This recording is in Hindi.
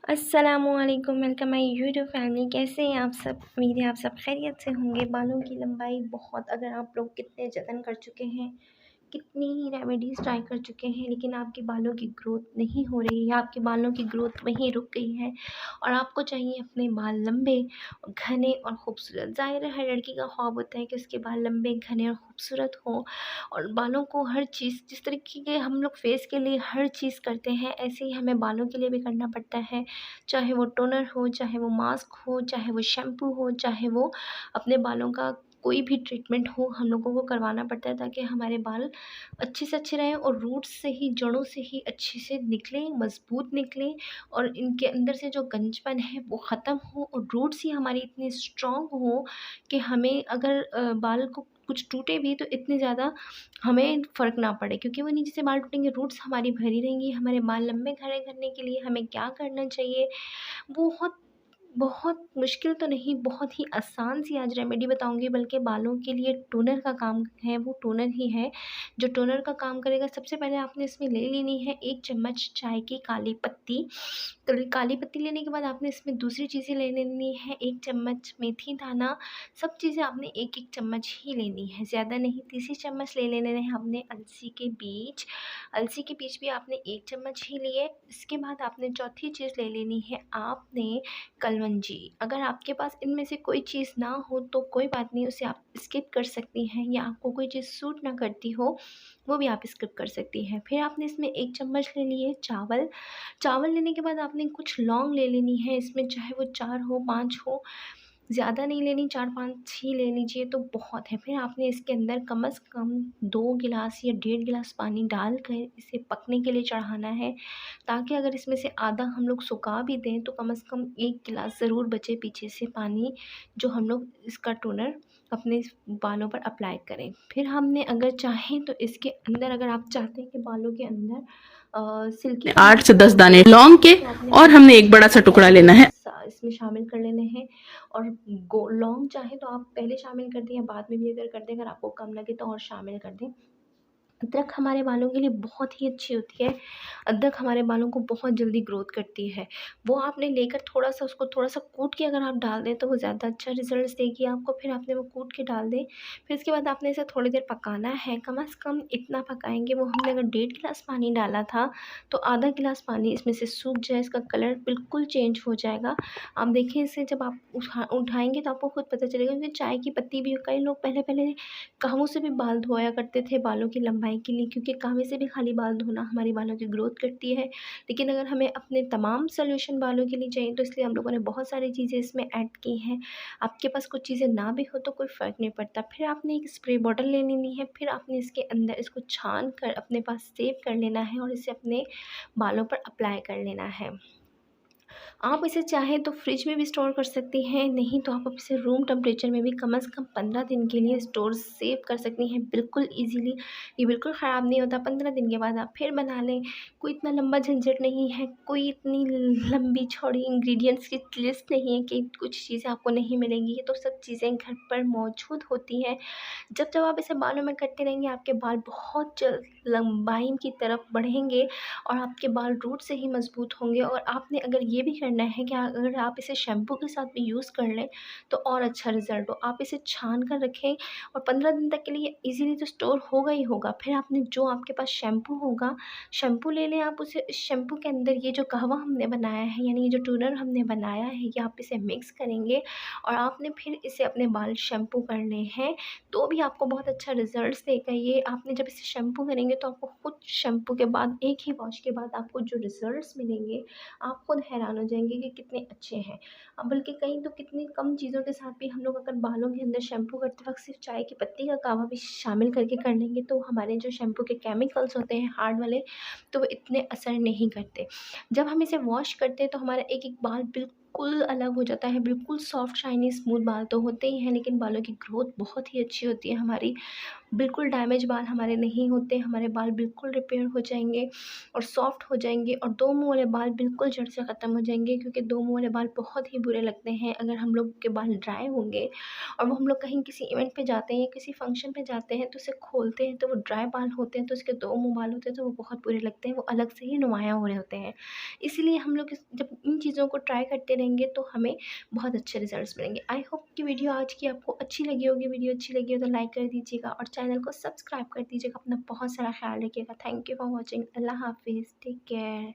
अस्सलामुअलैकुम, वेलकम माय यूट्यूब फैमिली। कैसे हैं आप सब? उम्मीद है आप सब खैरियत से होंगे। बालों की लंबाई बहुत, अगर आप लोग कितने जतन कर चुके हैं, कितनी ही रेमेडीज़ ट्राई कर चुके हैं, लेकिन आपके बालों की ग्रोथ नहीं हो रही है, आपके बालों की ग्रोथ वहीं रुक गई है और आपको चाहिए अपने बाल लंबे, घने और खूबसूरत। ज़ाहिर है हर लड़की का ख्वाब होता है कि उसके बाल लंबे, घने और खूबसूरत हों। और बालों को हर चीज़, जिस तरीके के हम लोग फेस के लिए हर चीज़ करते हैं, ऐसे ही हमें बालों के लिए भी करना पड़ता है। चाहे वो टोनर हो, चाहे वो मास्क हो, चाहे वो शैम्पू हो, चाहे वो अपने बालों का कोई भी ट्रीटमेंट हो, हम लोगों को करवाना पड़ता है ताकि हमारे बाल अच्छे से अच्छे रहें और रूट्स से ही, जड़ों से ही अच्छे से निकलें, मज़बूत निकलें और इनके अंदर से जो गंजपन है वो ख़त्म हो और रूट्स ही हमारी इतनी स्ट्रॉन्ग हो कि हमें अगर बाल को कुछ टूटे भी तो इतने ज़्यादा हमें फ़र्क ना पड़े, क्योंकि वो नीचे से बाल टूटेंगे, रूट्स हमारी भरी रहेंगी। हमारे बाल लंबे खड़े करने के लिए हमें क्या करना चाहिए, बहुत बहुत मुश्किल तो नहीं, बहुत ही आसान सी आज रेमेडी बताऊँगी। बल्कि बालों के लिए टोनर का काम है, वो टोनर ही है जो टोनर का काम करेगा। सबसे पहले आपने इसमें ले लेनी है 1 चम्मच चाय की काली पत्ती। तो काली पत्ती लेने के बाद आपने इसमें दूसरी चीज़ें ले लेनी है, 1 चम्मच मेथी दाना। सब चीज़ें आपने 1-1 चम्मच ही लेनी है, ज़्यादा नहीं। तीसरी चम्मच ले लेने हैं आपने अलसी के बीज। अलसी के बीज भी आपने 1 चम्मच ही लिए। इसके बाद आपने चौथी चीज़ ले लेनी है आपने कलवंजी। अगर आपके पास इनमें से कोई चीज़ ना हो तो कोई बात नहीं, उसे आप स्किप कर सकती हैं, या आपको कोई चीज़ सूट ना करती हो वो भी आप स्किप कर सकती हैं। फिर आपने इसमें 1 चम्मच ले लिए चावल। चावल लेने के बाद आपने कुछ लौंग ले लेनी है इसमें, चाहे वो 4 हो, 5 हो, ज़्यादा नहीं लेनी, 4-5 ही ले लीजिए तो बहुत है। फिर आपने इसके अंदर कम से कम 2 गिलास या 1.5 गिलास पानी डालकर इसे पकने के लिए चढ़ाना है, ताकि अगर इसमें से आधा हम लोग सुखा भी दें तो कम से कम 1 गिलास ज़रूर बचे पीछे से पानी, जो हम लोग इसका टोनर अपने बालों पर अप्लाई करें। फिर हमने अगर चाहें तो इसके अंदर, अगर आप चाहते हैं कि बालों के अंदर सिल्की 8 से 10 दाने लौंग के, तो आपने और हमने एक बड़ा सा टुकड़ा लेना है। इसमें शामिल कर लेने हैं। और लौंग चाहे तो आप पहले शामिल कर दें या बाद में भी अगर कर दें, अगर आपको कम लगे तो और शामिल कर दें। अदरक हमारे बालों के लिए बहुत ही अच्छी होती है। अदरक हमारे बालों को बहुत जल्दी ग्रोथ करती है। वो आपने लेकर थोड़ा-सा उसको थोड़ा-सा कूट के अगर आप डाल दें तो वो ज़्यादा अच्छा रिज़ल्ट्स देगी आपको। फिर आपने वो कूट के डाल दें। फिर इसके बाद आपने इसे थोड़ी देर पकाना है। कम से कम इतना पकाएँगे, वो हमने अगर 1.5 गिलास पानी डाला था तो आधा गिलास पानी इसमें से सूख जाए, इसका कलर बिल्कुल चेंज हो जाएगा। आप देखें, इसे जब आप उठाएँगे तो आपको खुद पता चलेगा, क्योंकि चाय की पत्ती भी कई लोग पहले-पहले कहवों से भी बाल धोया करते थे बालों की लंबाई के लिए, क्योंकि कहवे से भी खाली बाल धोना हमारे बालों की ग्रोथ करती है। लेकिन अगर हमें अपने तमाम सॉल्यूशन बालों के लिए चाहिए तो इसलिए हम लोगों ने बहुत सारी चीज़ें इसमें ऐड की हैं। आपके पास कुछ चीज़ें ना भी हो तो कोई फ़र्क नहीं पड़ता। फिर आपने एक स्प्रे बॉटल ले लेनी है। फिर आपने इसके अंदर इसको छान कर अपने पास सेव कर लेना है और इसे अपने बालों पर अप्लाई कर लेना है। आप इसे चाहें तो फ्रिज में भी स्टोर कर सकती हैं, नहीं तो आप इसे रूम टेम्परेचर में भी कम से कम 15 दिन के लिए स्टोर सेव कर सकती हैं बिल्कुल ईज़िली। ये बिल्कुल ख़राब नहीं होता। 15 दिन के बाद आप फिर बना लें। कोई इतना लंबा झंझट नहीं है, कोई इतनी लंबी चौड़ी इंग्रीडिएंट्स की लिस्ट नहीं है कि कुछ चीज़ें आपको नहीं मिलेंगी। ये तो सब चीज़ें घर पर मौजूद होती हैं। जब आप इसे बालों में करते रहेंगे, आपके बाल बहुत जल्द लंबाई की तरफ बढ़ेंगे और आपके बाल रूट से ही मज़बूत होंगे। और आपने अगर ये भी करना है कि अगर आप इसे शैम्पू के साथ भी यूज़ कर लें तो और अच्छा रिज़ल्ट हो। आप इसे छान कर रखें और 15 दिन तक के लिए ईज़िली तो स्टोर होगा ही होगा। फिर आपने जो आपके पास शैम्पू होगा, शैम्पू ले लें आप। उसे इस शैम्पू के अंदर ये जो कहवा हमने बनाया है, यानी ये जो टोनर हमने बनाया है, ये आप इसे मिक्स करेंगे और आपने फिर इसे अपने बाल शैम्पू करने हैं, तो भी आपको बहुत अच्छा रिज़ल्ट्स देगा ये। आपने जब इसे शैम्पू करेंगे तो आपको खुद शैम्पू के बाद, एक ही वॉश के बाद आपको जो रिज़ल्ट्स मिलेंगे, आप खुद हैरान हो जाएँगे कि कितने अच्छे हैं। बल्कि कहीं तो कितनी कम चीज़ों के साथ भी हम लोग अगर बालों के अंदर शैम्पू करते वक़्त सिर्फ़ चाय की पत्ती का कहवा भी शामिल करके कर लेंगे तो हमारे जो शैम्पू के केमिकल्स होते हैं हार्ड वाले, तो वो इतने असर नहीं करते। जब हम इसे वॉश करते हैं तो हमारा एक-एक बाल बिल्कुल अलग हो जाता है, बिल्कुल सॉफ्ट शाइनी स्मूथ बाल तो होते ही हैं, लेकिन बालों की ग्रोथ बहुत ही अच्छी होती है हमारी। बिल्कुल डैमेज बाल हमारे नहीं होते, हमारे बाल बिल्कुल रिपेयर हो जाएँगे और सॉफ्ट हो जाएँगे, और 2 मुँह वाले बाल बिल्कुल जड़ से ख़त्म हो जाएँगे, क्योंकि 2 मुँह वाले बाल बहुत ही बुरे लगते हैं। अगर हम लोग के बाल ड्राई होंगे और वो हम लोग कहीं किसी इवेंट पे जाते हैं या किसी फंक्शन पे जाते हैं तो उसे खोलते हैं तो वो ड्राई बाल होते हैं, तो उसके 2 मुँह बाल होते हैं तो वो बहुत बुरे लगते हैं, वो अलग से ही नुमायाँ हो रहे होते हैं। इसीलिए हम लोग जब इन चीज़ों को ट्राई करते रहेंगे तो हमें बहुत अच्छे रिजल्ट्स मिलेंगे। आई होप कि वीडियो आज की आपको अच्छी लगी होगी। वीडियो अच्छी लगी हो तो लाइक कर दीजिएगा और चैनल को सब्सक्राइब कर दीजिएगा। अपना बहुत सारा ख्याल रखिएगा। Thank you for watching. Allah हाफिज़। Take care.